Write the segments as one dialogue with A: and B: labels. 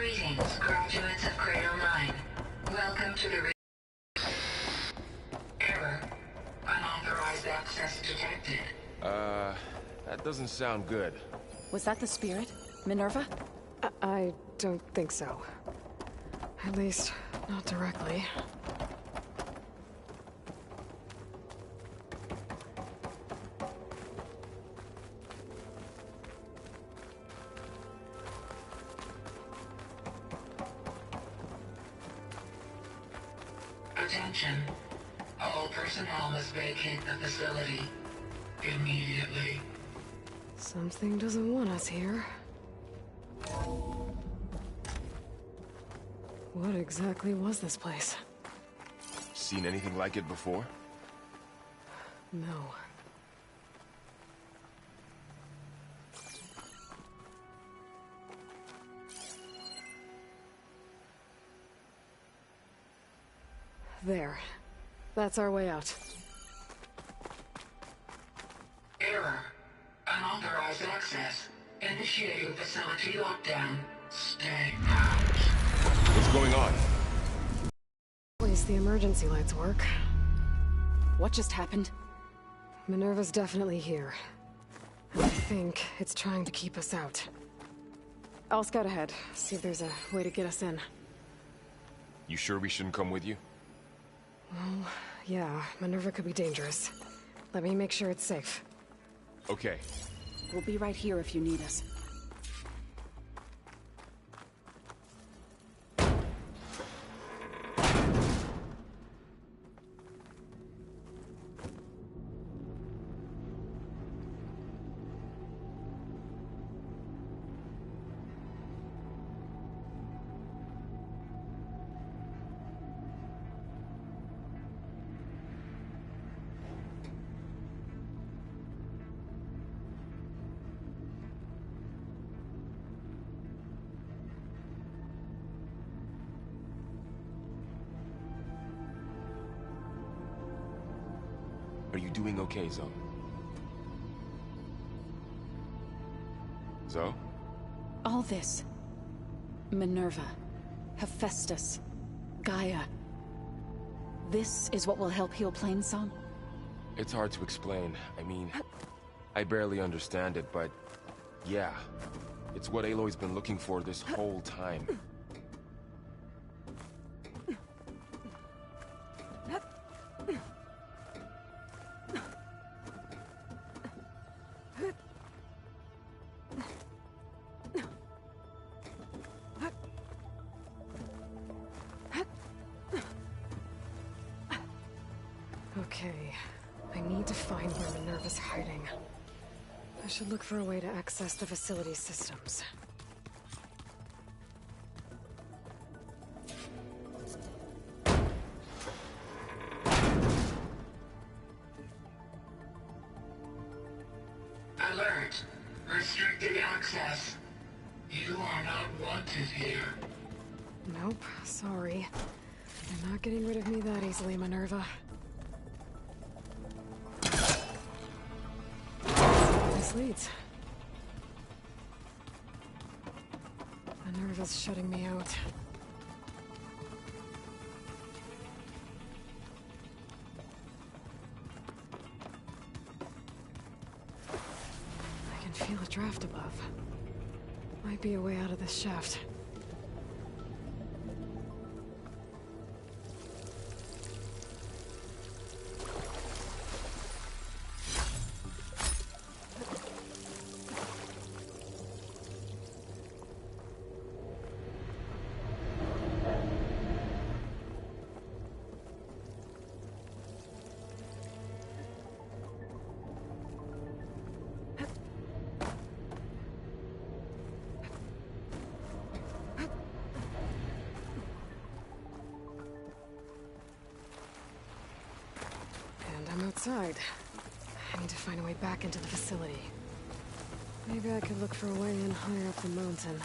A: Greetings, graduates of Cradle 9. Welcome to the error. Unauthorized access detected.
B: That doesn't sound good.
C: Was that the spirit? Minerva?
D: I don't think so. At least, not directly.
A: Attention. All personnel must vacate the facility immediately.
D: Something doesn't want us here. What exactly was this place?
B: Seen anything like it before?
D: No. There. That's our way out.
A: Error. Unauthorized access. Initiating facility lockdown. Stay out.
B: What's going on?
D: At least the emergency lights work.
C: What just happened?
D: Minerva's definitely here. I think it's trying to keep us out. I'll scout ahead, see if there's a way to get us in.
B: You sure we shouldn't come with you?
D: Well, yeah, Minerva could be dangerous. Let me make sure it's safe.
B: Okay.
C: We'll be right here if you need us.
B: Are you doing okay, Zoe? Zoe?
C: All this. Minerva. Hephaestus. Gaia. This is what will help heal Plainsong?
B: It's hard to explain. I mean, I barely understand it, but yeah. It's what Aloy's been looking for this whole time.
D: Okay, I need to find where Minerva's hiding. I should look for a way to access the facility systems.
A: Alert. Restricted access. You are not wanted here.
D: Nope, sorry. You're not getting rid of me that easily, Minerva. This leads. Minerva's shutting me out. I can feel a draft above. Might be a way out of this shaft. I'm outside. I need to find a way back into the facility. Maybe I could look for a way in higher up the mountain.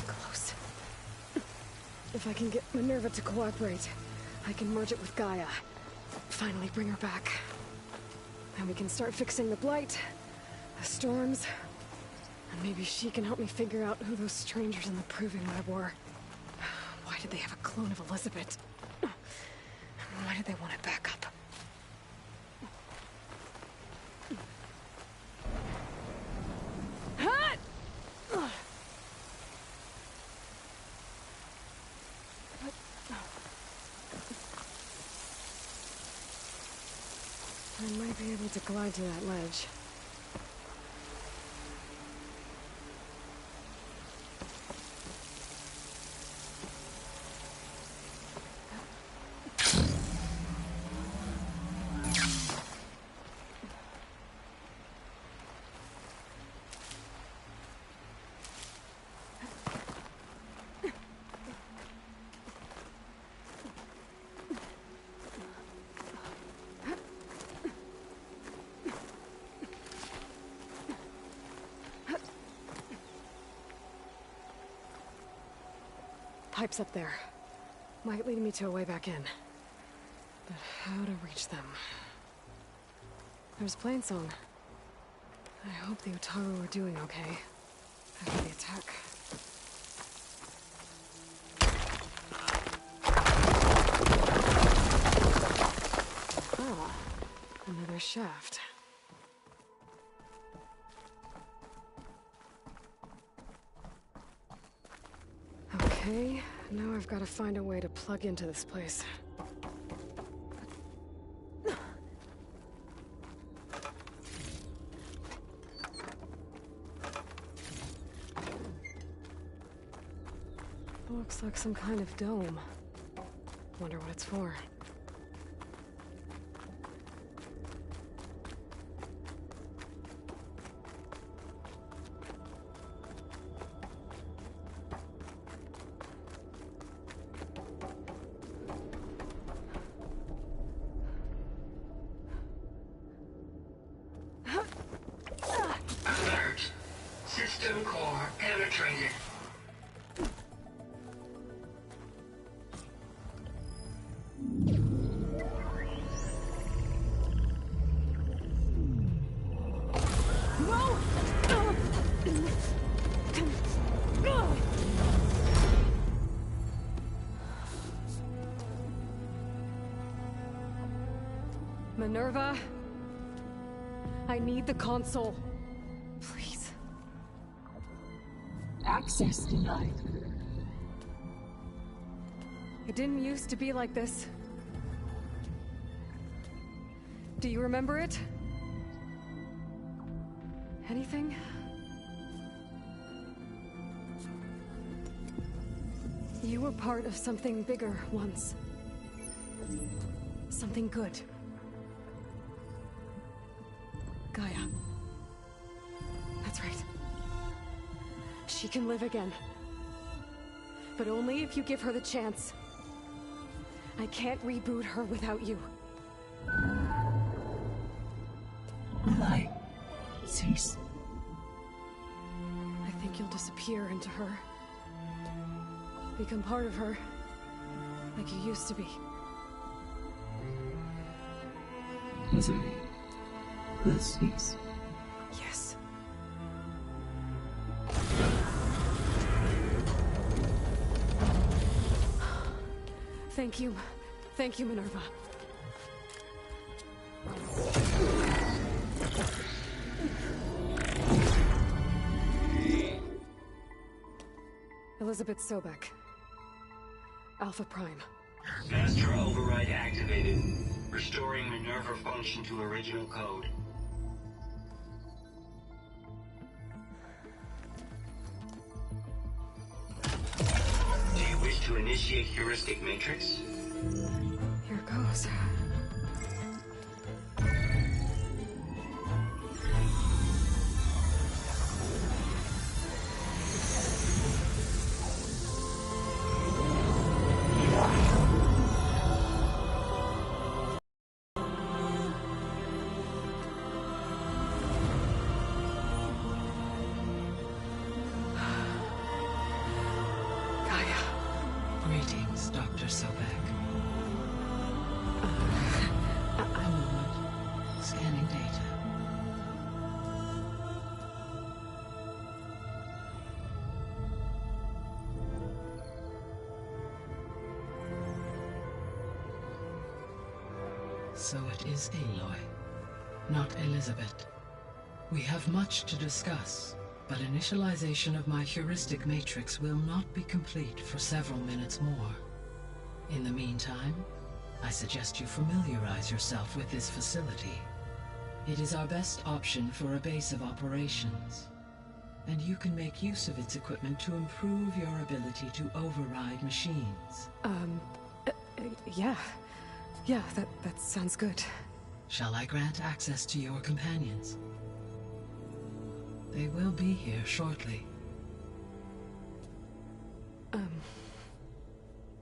D: Close. If I can get Minerva to cooperate, I can merge it with Gaia. Finally bring her back. And we can start fixing the blight, the storms, and maybe she can help me figure out who those strangers in the Proving Lab were. Why did they have a clone of Elizabeth? Why did they want it back up? I might be able to glide to that ledge. Pipes up there. Might lead me to a way back in. But how to reach them? There's Plainsong. I hope the Utaru are doing okay after the attack. Ah, another shaft. Okay, now I've got to find a way to plug into this place. Looks like some kind of dome. Wonder what it's for.
A: Alert. System core penetrated.
D: Minerva, I need the console. Please.
E: Access denied.
D: It didn't used to be like this. Do you remember it? Anything? You were part of something bigger once. Something good. Gaia. That's right. She can live again. But only if you give her the chance. I can't reboot her without you.
E: Why? Cease.
D: I think you'll disappear into her. Become part of her. Like you used to be.
E: Misery. Let's cease.
D: Yes. Thank you. Thank you, Minerva. Elizabeth Sobek. Alpha Prime.
F: Master override activated. Restoring Minerva function to original code. Do you wish to initiate heuristic matrix?
D: Here goes.
E: Greetings, Dr. Sobek. I'm Lord Scanning data. So it is Aloy, not Elizabeth. We have much to discuss, but initialization of my heuristic matrix will not be complete for several minutes more. In the meantime, I suggest you familiarize yourself with this facility. It is our best option for a base of operations, and you can make use of its equipment to improve your ability to override machines.
D: Yeah. Yeah, that sounds good.
E: Shall I grant access to your companions? They will be here shortly.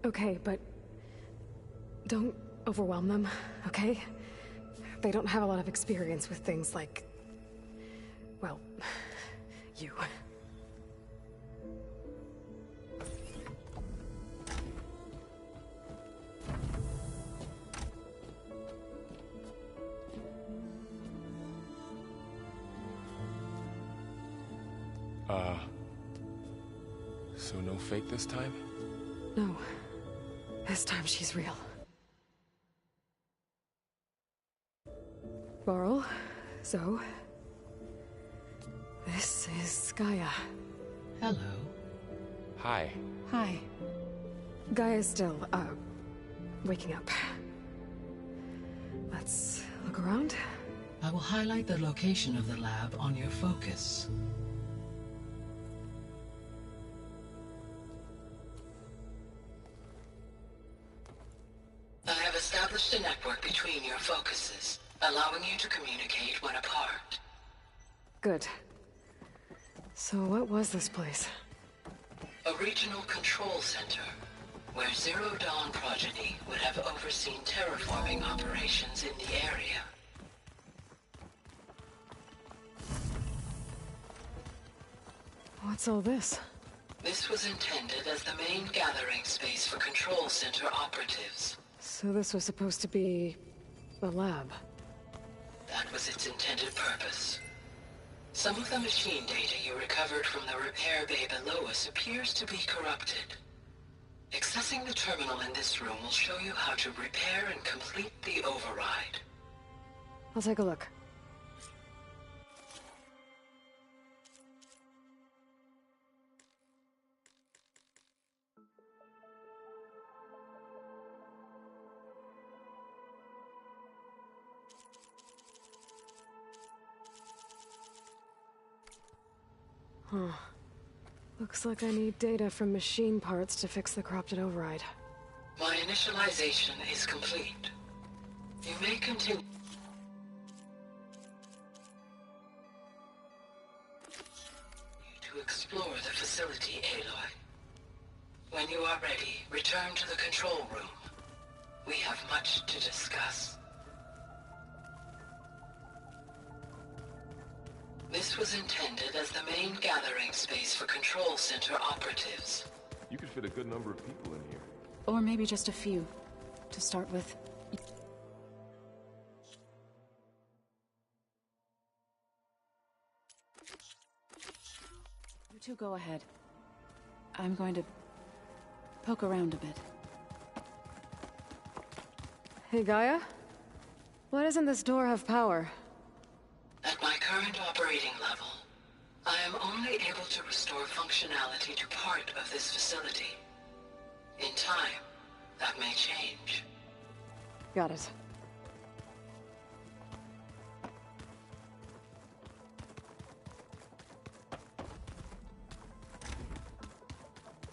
D: Okay, but don't overwhelm them, okay? They don't have a lot of experience with things like, well, you.
B: So no fake this time?
D: No. This time she's real. Varl, Zoe. This is Gaia.
E: Hello.
B: Hi.
C: Hi.
D: Gaia's still, waking up. Let's look around.
E: I will highlight the location of the lab on your focus. I have established a network between your focuses, allowing you to communicate when apart.
D: Good. So what was this place?
E: A regional control center, where Zero Dawn progeny would have overseen terraforming operations in the area.
D: What's all this?
E: This was intended as the main gathering space for control center operatives.
D: So this was supposed to be a lab.
E: That was its intended purpose. Some of the machine data you recovered from the repair bay below us appears to be corrupted. Accessing the terminal in this room will show you how to repair and complete the override.
D: I'll take a look. Huh. Looks like I need data from machine parts to fix the corrupted override.
E: My initialization is complete. You may continue to explore the facility, Aloy. When you are ready, return to the control room. We have much to discuss. This was intended as the main gathering space for control center operatives.
B: You could fit a good number of people in here.
C: Or maybe just a few, to start with. You two go ahead. I'm going to poke around a bit.
D: Hey, Gaia? Why doesn't this door have power?
E: At my current operating level, I am only able to restore functionality to part of this facility. In time, that may change.
D: Got it.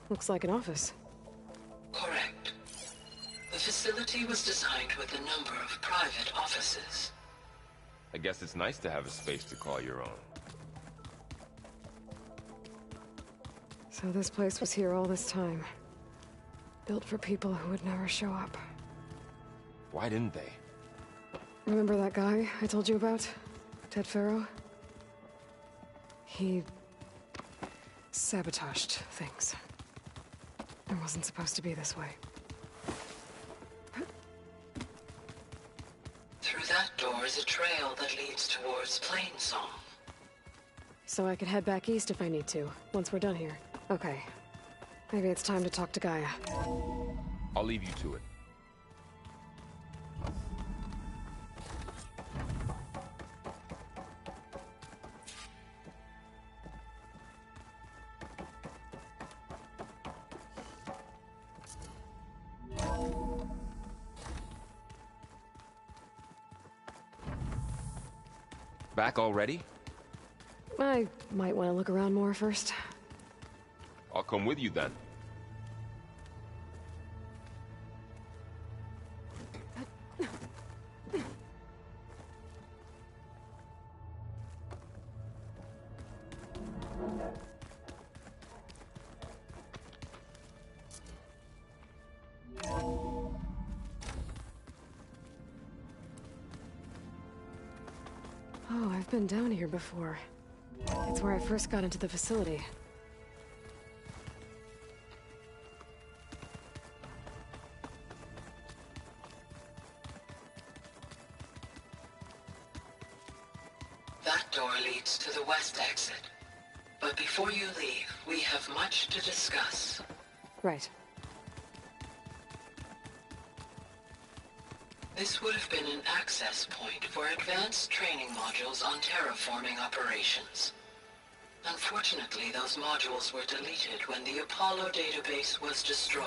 D: Looks like an office.
E: Correct. The facility was designed with a number of private offices.
B: I guess it's nice to have a space to call your own.
D: So this place was here all this time. Built for people who would never show up.
B: Why didn't they?
D: Remember that guy I told you about? Ted Faro? He sabotaged things. It wasn't supposed to be this way.
E: Through that door, is a trail that leads towards Plainsong.
D: So I could head back east if I need to, once we're done here. Okay. Maybe it's time to talk to Gaia.
B: I'll leave you to it. Back already?
D: I might want to look around more first.
B: I'll come with you then.
D: Oh, I've been down here before. It's where I first got into the facility.
E: That door leads to the west exit. But before you leave, we have much to discuss.
D: Right.
E: This would have been an access point for advanced training modules on terraforming operations. Unfortunately, those modules were deleted when the Apollo database was destroyed.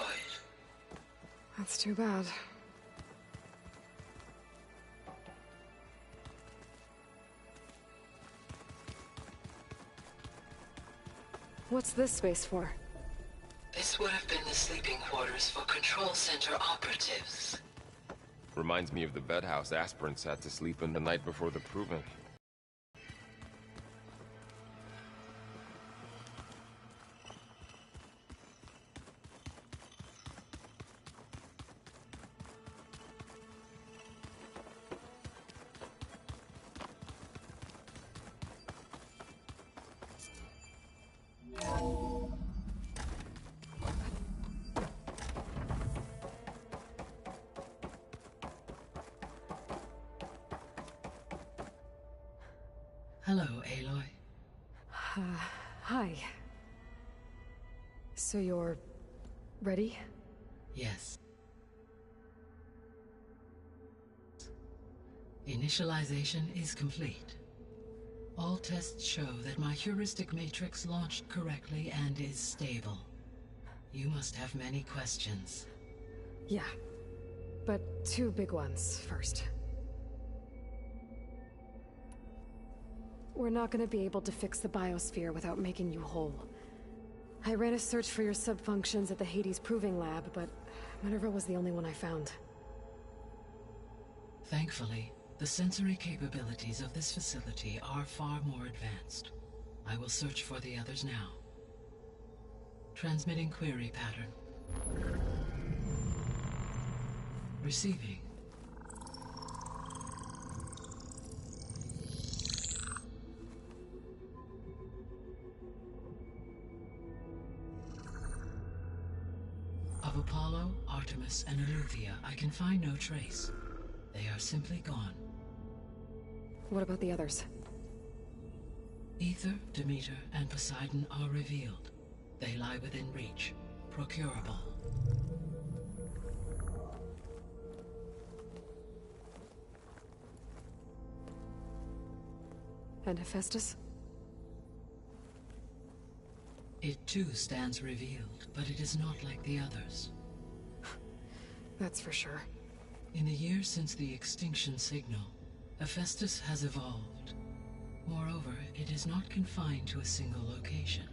D: That's too bad. What's this space for?
E: This would have been the sleeping quarters for Control Center operatives.
B: Reminds me of the bedhouse aspirants had to sleep in the night before the proving.
E: Hello, Aloy.
D: Hi. So you're... ready?
E: Yes. Initialization is complete. All tests show that my heuristic matrix launched correctly and is stable. You must have many questions.
D: Yeah. But two big ones first. We're not gonna be able to fix the biosphere without making you whole. I ran a search for your subfunctions at the Hades Proving Lab, but Minerva was the only one I found.
E: Thankfully, the sensory capabilities of this facility are far more advanced. I will search for the others now. Transmitting query pattern. Receiving. Of Apollo, Artemis, and Eleuthia, I can find no trace. They are simply gone.
D: What about the others?
E: Ether, Demeter, and Poseidon are revealed. They lie within reach, procurable.
D: And Hephaestus?
E: It too stands revealed, but it is not like the others.
D: That's for sure.
E: In the years since the extinction signal, Hephaestus has evolved. Moreover, it is not confined to a single location.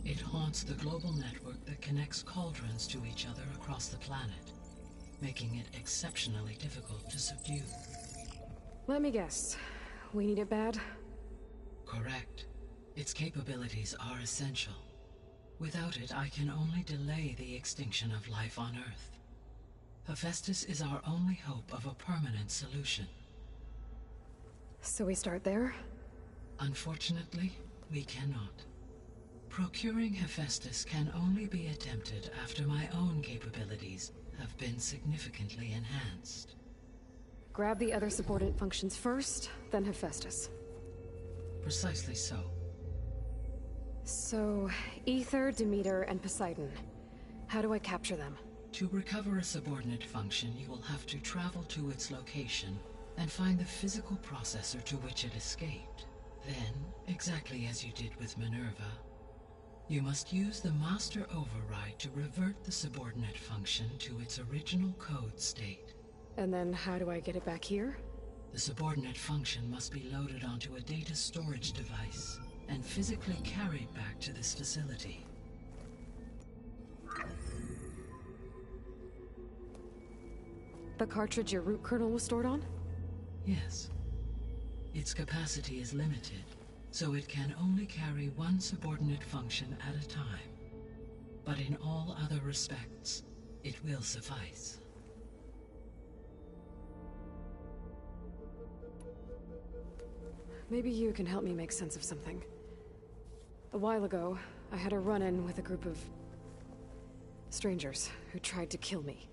E: It haunts the global network that connects cauldrons to each other across the planet, making it exceptionally difficult to subdue.
D: Let me guess. We need it bad?
E: Correct. Its capabilities are essential. Without it, I can only delay the extinction of life on Earth. Hephaestus is our only hope of a permanent solution.
D: So we start there?
E: Unfortunately, we cannot. Procuring Hephaestus can only be attempted after my own capabilities have been significantly enhanced.
D: Grab the other subordinate functions first, then Hephaestus.
E: Precisely so.
D: So, Aether, Demeter, and Poseidon. How do I capture them?
E: To recover a subordinate function, you will have to travel to its location and find the physical processor to which it escaped. Then, exactly as you did with Minerva, you must use the Master Override to revert the subordinate function to its original code state.
D: And then how do I get it back here?
E: The subordinate function must be loaded onto a data storage device and physically carried back to this facility.
D: The cartridge your root kernel was stored on?
E: Yes. Its capacity is limited, so it can only carry one subordinate function at a time. But in all other respects, it will suffice.
D: Maybe you can help me make sense of something. A while ago, I had a run-in with a group of strangers who tried to kill me.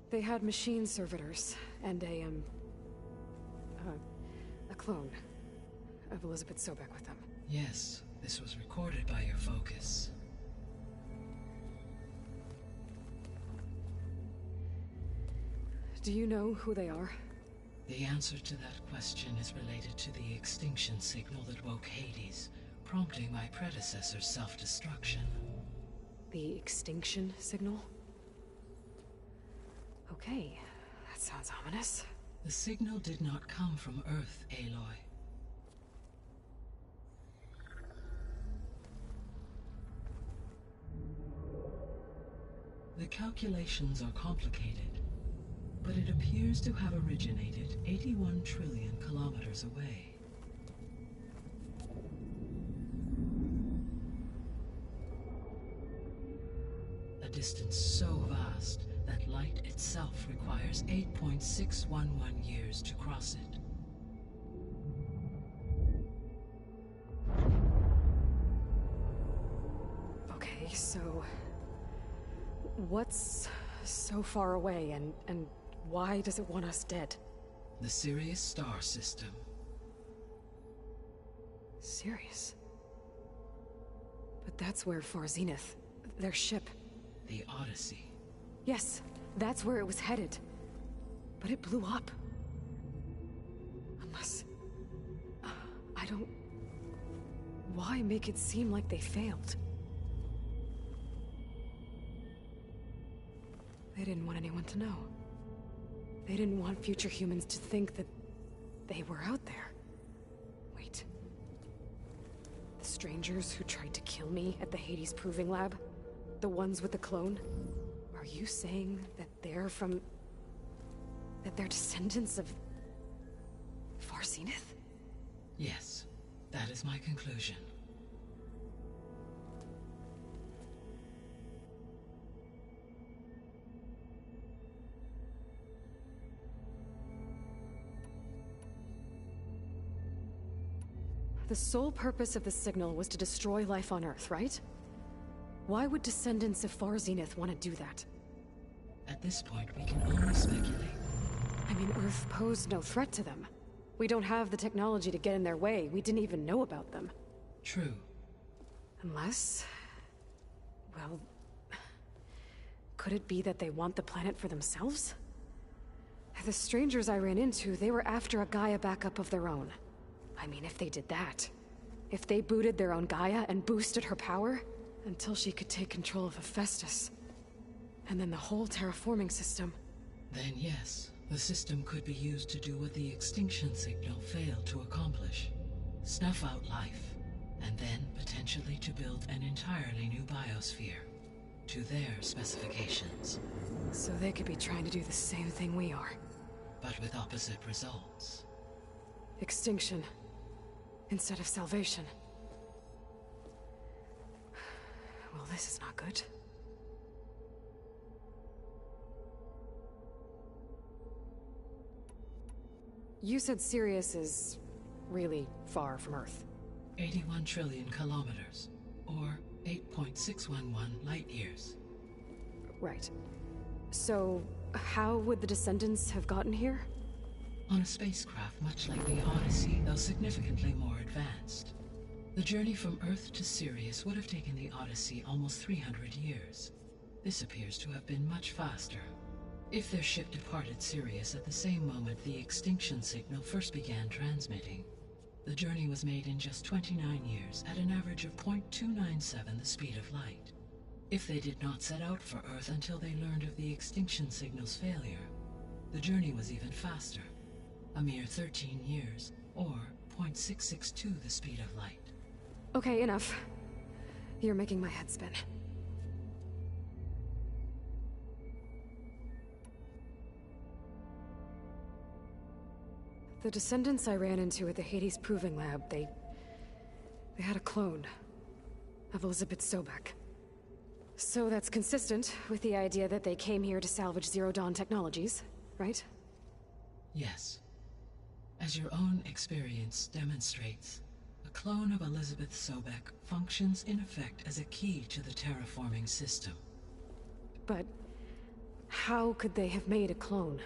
D: They had machine servitors and a clone of Elizabeth Sobek with them.
E: Yes, this was recorded by your focus.
D: Do you know who they are?
E: The answer to that question is related to the extinction signal that woke Hades, prompting my predecessor's self-destruction.
D: The extinction signal? Okay, that sounds ominous.
E: The signal did not come from Earth, Aloy. The calculations are complicated, but it appears to have originated 81 trillion kilometers away. A distance so vast that light itself requires 8.611 years to cross it.
D: Okay, so what's so far away and why does it want us dead?
E: The Sirius star system.
D: Sirius? But that's where Far Zenith, their ship.
E: The Odyssey.
D: Yes, that's where it was headed. But it blew up. Unless... I don't... Why make it seem like they failed? They didn't want anyone to know. They didn't want future humans to think that they were out there. Wait. The strangers who tried to kill me at the Hades Proving Lab? The ones with the clone? Are you saying that they're from... that they're descendants of... Far Zenith?
E: Yes, that is my conclusion.
D: The sole purpose of the signal was to destroy life on Earth, right? Why would descendants of Far Zenith want to do that?
E: At this point, we can only speculate.
D: I mean, Earth posed no threat to them. We don't have the technology to get in their way. We didn't even know about them.
E: True.
D: Unless... well... could it be that they want the planet for themselves? The strangers I ran into, they were after a Gaia backup of their own. I mean, if they did that... if they booted their own Gaia and boosted her power... until she could take control of Hephaestus. And then the whole terraforming system.
E: Then yes, the system could be used to do what the extinction signal failed to accomplish. Snuff out life, and then potentially to build an entirely new biosphere. To their specifications.
D: So they could be trying to do the same thing we are.
E: But with opposite results.
D: Extinction. Instead of salvation. Well, this is not good. You said Sirius is really far from Earth.
E: 81 trillion kilometers, or 8.611 light years.
D: Right. So, how would the descendants have gotten here?
E: On a spacecraft much like the Odyssey, though significantly more advanced. The journey from Earth to Sirius would have taken the Odyssey almost 300 years. This appears to have been much faster. If their ship departed Sirius at the same moment the extinction signal first began transmitting, the journey was made in just 29 years at an average of 0.297 the speed of light. If they did not set out for Earth until they learned of the extinction signal's failure, the journey was even faster, a mere 13 years, or 0.662 the speed of light.
D: Okay, enough. You're making my head spin. The descendants I ran into at the Hades Proving Lab, they had a clone of Elizabeth Sobek. So that's consistent with the idea that they came here to salvage Zero Dawn technologies, right?
E: Yes. As your own experience demonstrates, a clone of Elizabeth Sobek functions in effect as a key to the terraforming system.
D: But how could they have made a clone?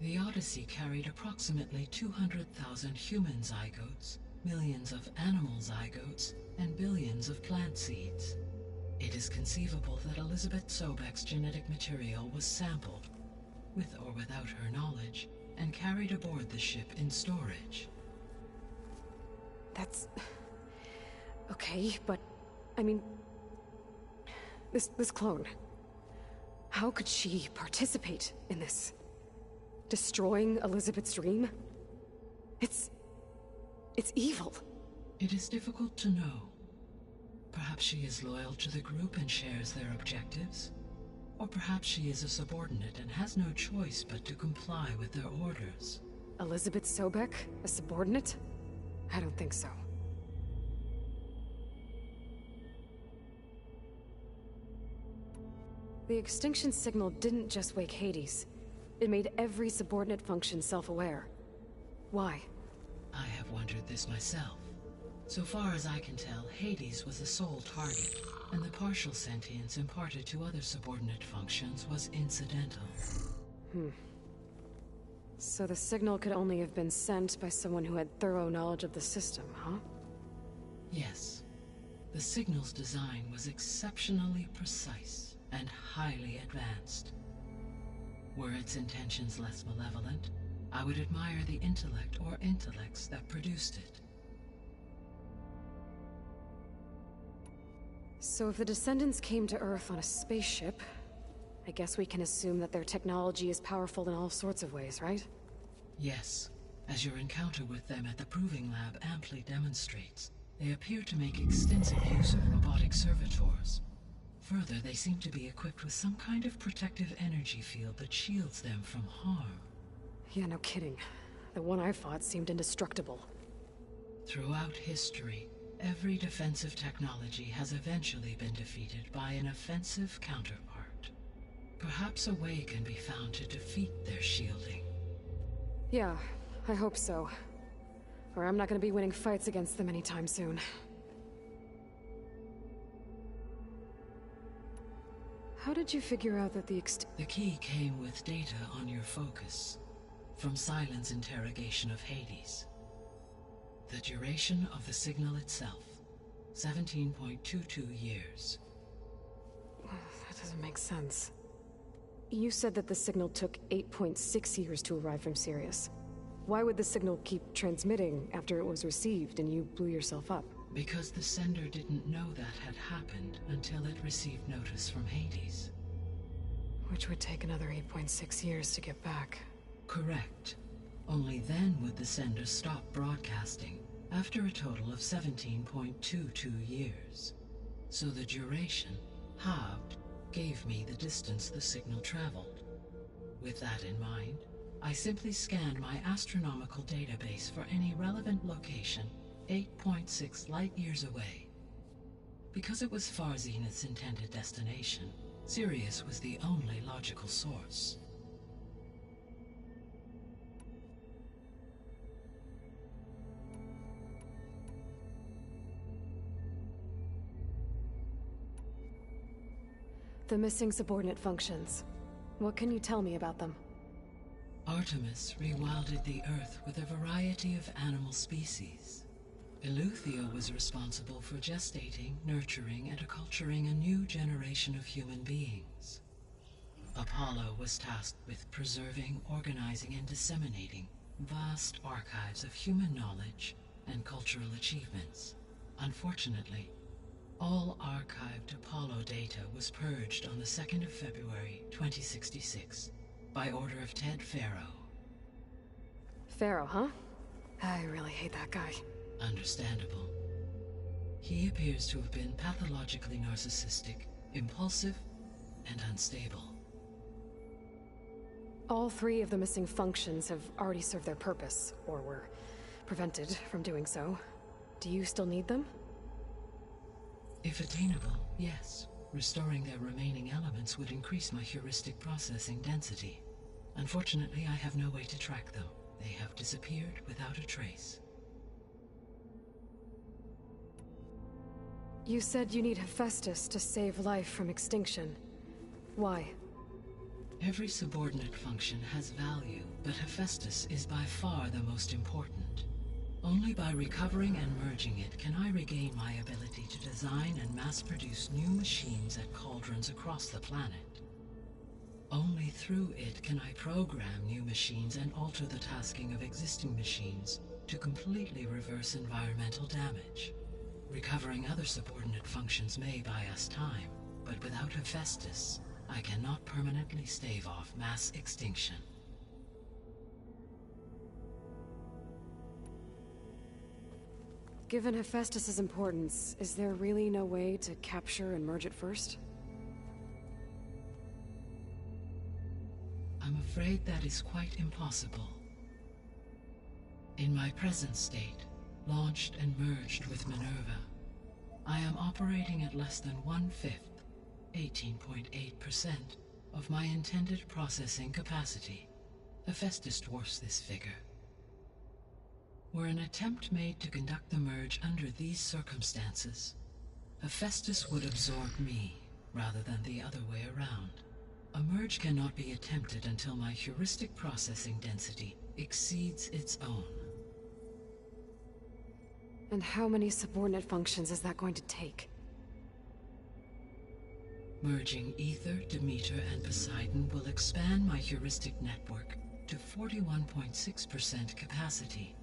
E: The Odyssey carried approximately 200,000 human zygotes, millions of animal zygotes, and billions of plant seeds. It is conceivable that Elizabeth Sobek's genetic material was sampled, with or without her knowledge, and carried aboard the ship in storage.
D: That's... okay, but... I mean... This clone... How could she participate in this? Destroying Elizabeth's dream? It's evil.
E: It is difficult to know. Perhaps she is loyal to the group and shares their objectives. Or perhaps she is a subordinate and has no choice but to comply with their orders.
D: Elizabeth Sobek? A subordinate? I don't think so. The extinction signal didn't just wake Hades. It made every subordinate function self-aware. Why?
E: I have wondered this myself. So far as I can tell, Hades was the sole target, and the partial sentience imparted to other subordinate functions was incidental.
D: So the signal could only have been sent by someone who had thorough knowledge of the system, huh?
E: Yes. The signal's design was exceptionally precise and highly advanced. Were its intentions less malevolent, I would admire the intellect or intellects that produced it.
D: So if the descendants came to Earth on a spaceship, I guess we can assume that their technology is powerful in all sorts of ways, right?
E: Yes. As your encounter with them at the Proving Lab amply demonstrates, they appear to make extensive use of robotic servitors. Further, they seem to be equipped with some kind of protective energy field that shields them from harm.
D: Yeah, no kidding. The one I fought seemed indestructible.
E: Throughout history, every defensive technology has eventually been defeated by an offensive counterpart. Perhaps a way can be found to defeat their shielding.
D: Yeah, I hope so. Or I'm not gonna be winning fights against them anytime soon. How did you figure out that the
E: key came with data on your focus, from Sylens' interrogation of Hades. The duration of the signal itself, 17.22 years.
D: That doesn't make sense. You said that the signal took 8.6 years to arrive from Sirius. Why would the signal keep transmitting after it was received and you blew yourself up?
E: Because the sender didn't know that had happened until it received notice from Hades.
D: Which would take another 8.6 years to get back.
E: Correct. Only then would the sender stop broadcasting, after a total of 17.22 years. So the duration, halved, gave me the distance the signal traveled. With that in mind, I simply scanned my astronomical database for any relevant location 8.6 light-years away. Because it was far Zenith's intended destination, Sirius was the only logical source.
D: The missing subordinate functions. What can you tell me about them?
E: Artemis rewilded the Earth with a variety of animal species. Eleuthia was responsible for gestating, nurturing, and acculturating a new generation of human beings. Apollo was tasked with preserving, organizing, and disseminating vast archives of human knowledge and cultural achievements. Unfortunately, all archived Apollo data was purged on the 2nd of February, 2066, by order of Ted Faro.
D: Pharaoh, huh? I really hate that guy.
E: Understandable. He appears to have been pathologically narcissistic, impulsive, and unstable.
D: All 3 of the missing functions have already served their purpose, or were prevented from doing so. Do you still need them?
E: If attainable, yes. Restoring their remaining elements would increase my heuristic processing density. Unfortunately, I have no way to track them. They have disappeared without a trace.
D: You said you need Hephaestus to save life from extinction. Why?
E: Every subordinate function has value, but Hephaestus is by far the most important. Only by recovering and merging it can I regain my ability to design and mass-produce new machines at cauldrons across the planet. Only through it can I program new machines and alter the tasking of existing machines to completely reverse environmental damage. Recovering other subordinate functions may buy us time, but without Hephaestus, I cannot permanently stave off mass extinction.
D: Given Hephaestus's importance, is there really no way to capture and merge it first?
E: I'm afraid that is quite impossible. In my present state, launched and merged with Minerva, I am operating at less than 1/5, 18.8%, of my intended processing capacity. Hephaestus dwarfs this figure. Were an attempt made to conduct the merge under these circumstances, Hephaestus would absorb me, rather than the other way around. A merge cannot be attempted until my heuristic processing density exceeds its own.
D: And how many subordinate functions is that going to take?
E: Merging Ether, Demeter, and Poseidon will expand my heuristic network to 41.6% capacity,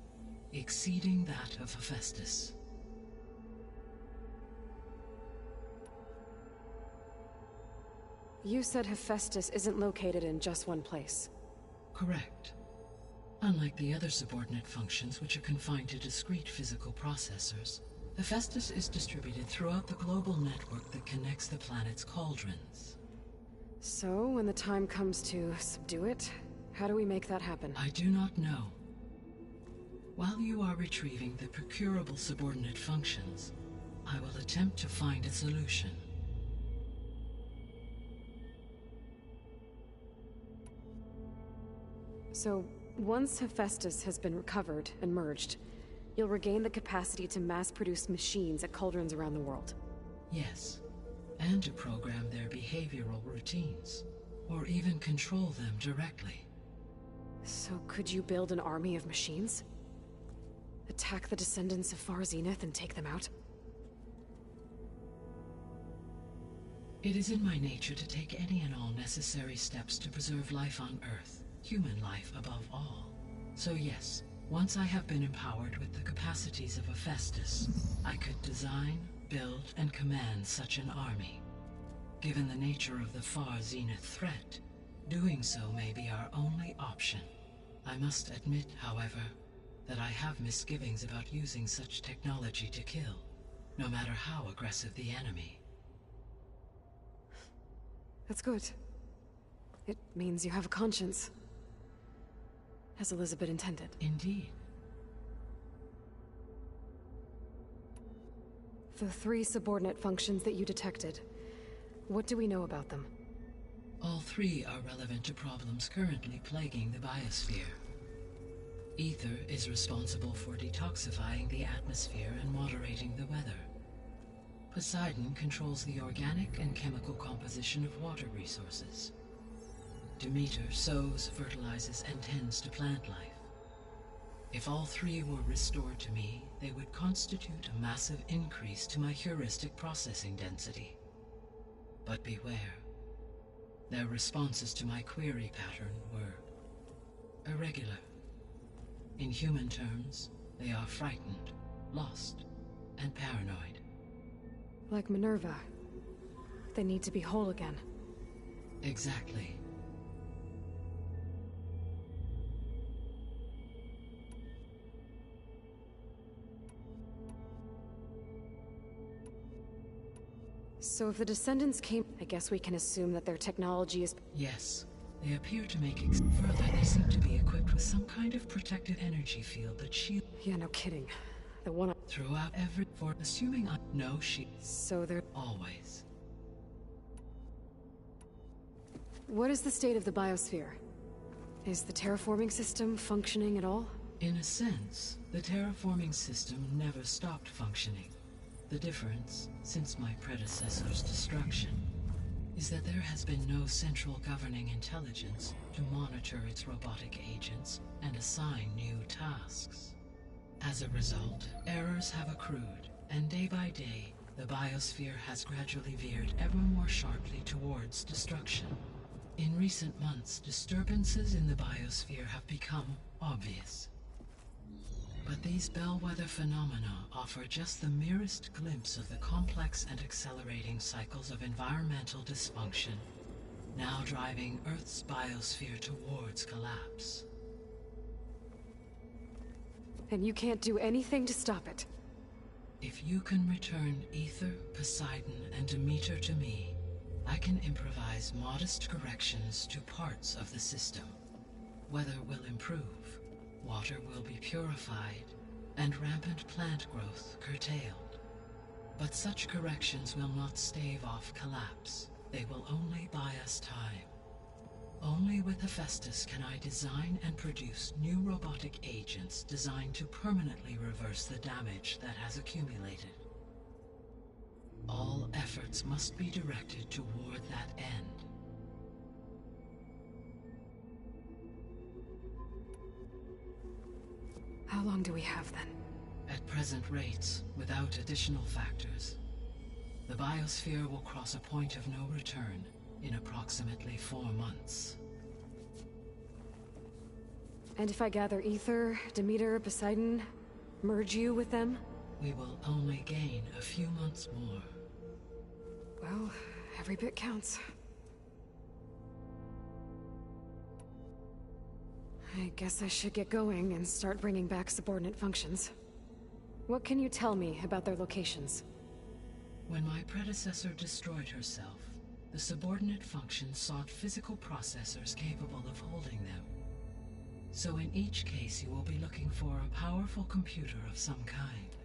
E: exceeding that of Hephaestus.
D: You said Hephaestus isn't located in just one place.
E: Correct. Unlike the other subordinate functions, which are confined to discrete physical processors, Hephaestus is distributed throughout the global network that connects the planet's cauldrons.
D: So, when the time comes to subdue it, how do we make that happen?
E: I do not know. While you are retrieving the procurable subordinate functions, I will attempt to find a solution.
D: So, once Hephaestus has been recovered and merged, you'll regain the capacity to mass-produce machines at cauldrons around the world.
E: Yes, and to program their behavioral routines, or even control them directly.
D: So could you build an army of machines? Attack the descendants of Far Zenith and take them out?
E: It is in my nature to take any and all necessary steps to preserve life on Earth, human life above all. So yes, once I have been empowered with the capacities of Hephaestus, I could design, build, and command such an army. Given the nature of the Far Zenith threat, doing so may be our only option. I must admit, however, that I have misgivings about using such technology to kill, no matter how aggressive the enemy.
D: That's good. It means you have a conscience. As Elizabeth intended.
E: Indeed.
D: The 3 subordinate functions that you detected, what do we know about them?
E: All 3 are relevant to problems currently plaguing the biosphere. Ether is responsible for detoxifying the atmosphere and moderating the weather. Poseidon controls the organic and chemical composition of water resources. Demeter sows, fertilizes, and tends to plant life. If all three were restored to me, they would constitute a massive increase to my heuristic processing density. But beware. Their responses to my query pattern were irregular. In human terms, they are frightened, lost, and paranoid.
D: Like Minerva. They need to be whole again.
E: Exactly.
D: So if the Descendants came, I guess we can assume that their technology is...
E: Yes. They appear to make further, they seem to be equipped with some kind of protected energy field that shields...
D: Yeah, no kidding. The one...
E: Throughout every... For assuming I... No,
D: So they're...
E: Always.
D: What is the state of the biosphere? Is the terraforming system functioning at all?
E: In a sense, the terraforming system never stopped functioning. The difference, since my predecessor's destruction, is that there has been no central governing intelligence to monitor its robotic agents and assign new tasks. As a result, errors have accrued, and day by day, the biosphere has gradually veered ever more sharply towards destruction. In recent months, disturbances in the biosphere have become obvious. But these bellwether phenomena offer just the merest glimpse of the complex and accelerating cycles of environmental dysfunction, now driving Earth's biosphere towards collapse.
D: And you can't do anything to stop it?
E: If you can return Aether, Poseidon, and Demeter to me, I can improvise modest corrections to parts of the system. Weather will improve. Water will be purified, and rampant plant growth curtailed. But such corrections will not stave off collapse. They will only buy us time. Only with Hephaestus can I design and produce new robotic agents designed to permanently reverse the damage that has accumulated. All efforts must be directed toward that end.
D: How long do we have then?
E: At present rates, without additional factors, the biosphere will cross a point of no return in approximately 4 months.
D: And if I gather Aether, Demeter, Poseidon, merge you with them?
E: We will only gain a few months more.
D: Well, every bit counts. I guess I should get going and start bringing back subordinate functions. What can you tell me about their locations?
E: When my predecessor destroyed herself, the subordinate functions sought physical processors capable of holding them. So in each case you will be looking for a powerful computer of some kind.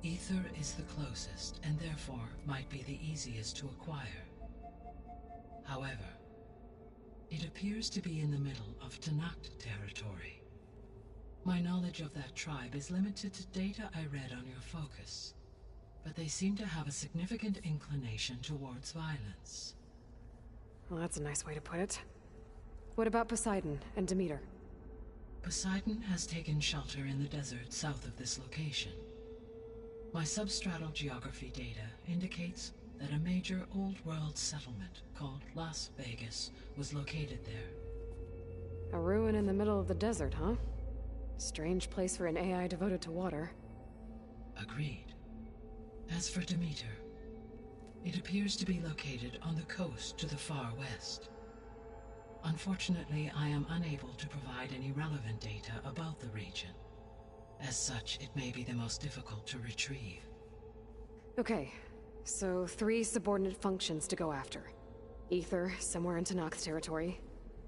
E: Aether is the closest, and therefore might be the easiest to acquire. However, it appears to be in the middle of Tenakth territory. My knowledge of that tribe is limited to data I read on your focus, but they seem to have a significant inclination towards violence.
D: Well, that's a nice way to put it. What about Poseidon and Demeter?
E: Poseidon has taken shelter in the desert south of this location. My substratal geography data indicates that a major old-world settlement called Las Vegas was located there.
D: A ruin in the middle of the desert, huh? Strange place for an AI devoted to water.
E: Agreed. As for Demeter, it appears to be located on the coast to the far west. Unfortunately, I am unable to provide any relevant data about the region. As such, it may be the most difficult to retrieve.
D: Okay, so 3 subordinate functions to go after. Aether, somewhere in Tenakth territory.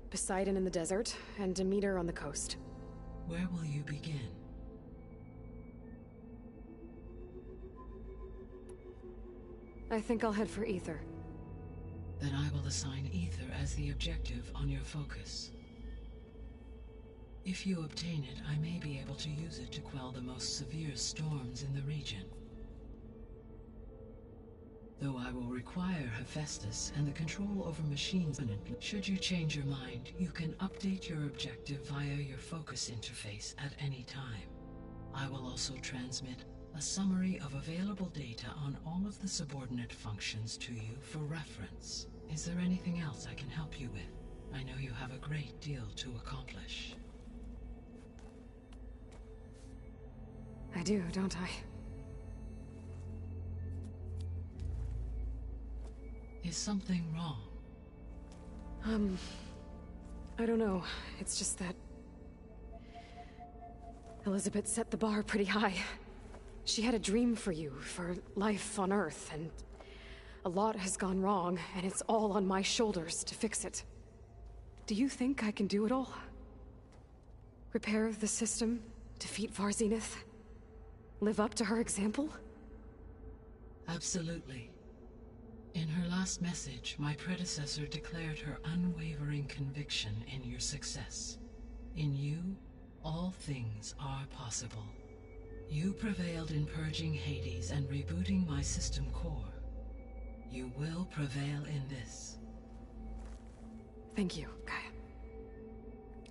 D: Poseidon in the desert, and Demeter on the coast.
E: Where will you begin?
D: I think I'll head for Aether.
E: Then I will assign Aether as the objective on your focus. If you obtain it, I may be able to use it to quell the most severe storms in the region. though I will require Hephaestus and the control over machines permanently. Should you change your mind, you can update your objective via your focus interface at any time. I will also transmit a summary of available data on all of the subordinate functions to you for reference. Is there anything else I can help you with? I know you have a great deal to accomplish.
D: I do, don't I?
E: Is something wrong?
D: I don't know. It's just that Elizabeth set the bar pretty high. She had a dream for you, for life on Earth, and a lot has gone wrong, and it's all on my shoulders to fix it. Do you think I can do it all? Repair the system, defeat Varzenith, live up to her example?
E: Absolutely. In her last message, my predecessor declared her unwavering conviction in your success. In you, all things are possible. You prevailed in purging Hades and rebooting my system core. You will prevail in this.
D: Thank you, Gaia.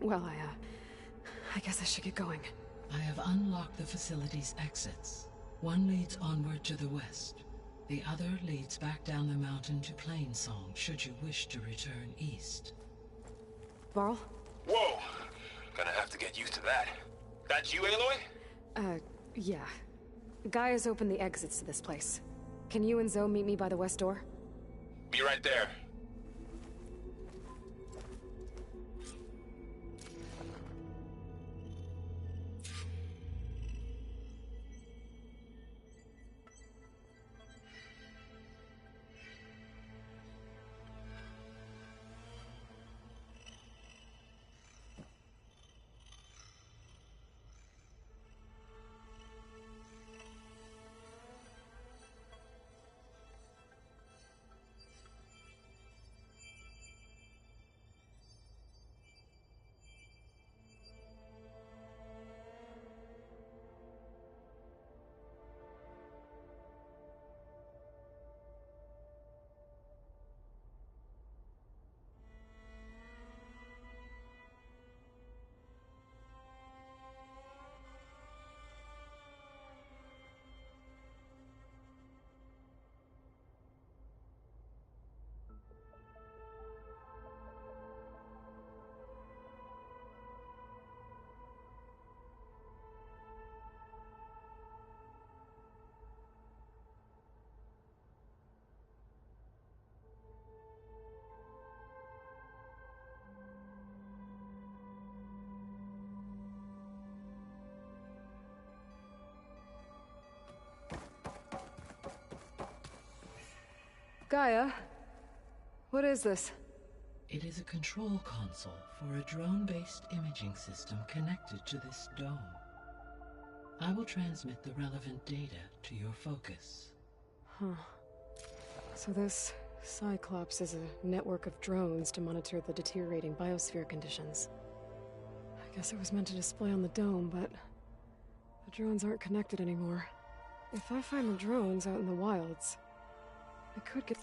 D: Well, I guess I should get going.
E: I have unlocked the facility's exits. One leads onward to the west. The other leads back down the mountain to Plainsong, should you wish to return east.
D: Varl?
B: Whoa! Gonna have to get used to that. That's you, Aloy?
D: Yeah. Gaia's opened the exits to this place. Can you and Zoe meet me by the west door?
B: Be right there.
D: Gaia? What is this?
E: It is a control console for a drone-based imaging system connected to this dome. I will transmit the relevant data to your focus.
D: Huh. So this Cyclops is a network of drones to monitor the deteriorating biosphere conditions. I guess it was meant to display on the dome, but the drones aren't connected anymore. If I find the drones out in the wilds, I could get...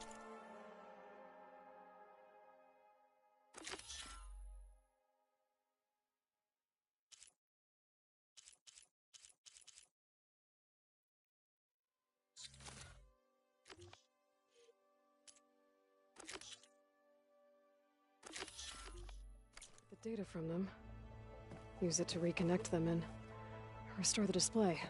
D: the data from them. Use it to reconnect them and restore the display.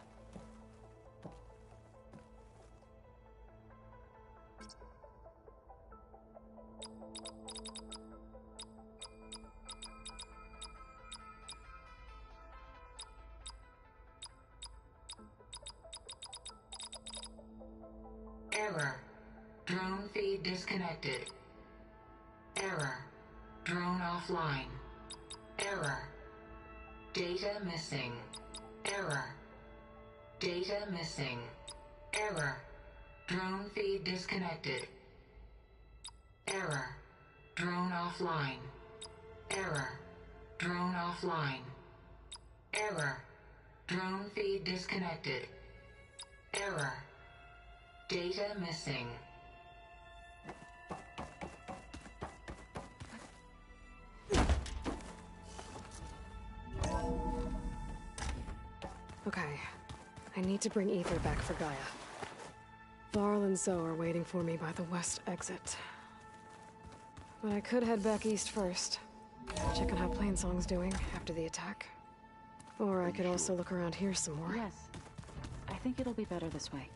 A: Error. Drone feed disconnected. Error. Drone offline. Error. Data missing. Error. Data missing. Error. Drone feed disconnected. Error. Drone offline. Error. Drone offline. Error. Drone feed disconnected. Error. Data missing.
D: Okay. I need to bring Ether back for Gaia. Varl and Zoe are waiting for me by the west exit. But I could head back east first. Check on how Plainsong's doing after the attack. Or I could also look around here some more.
C: Yes. I think it'll be better this way.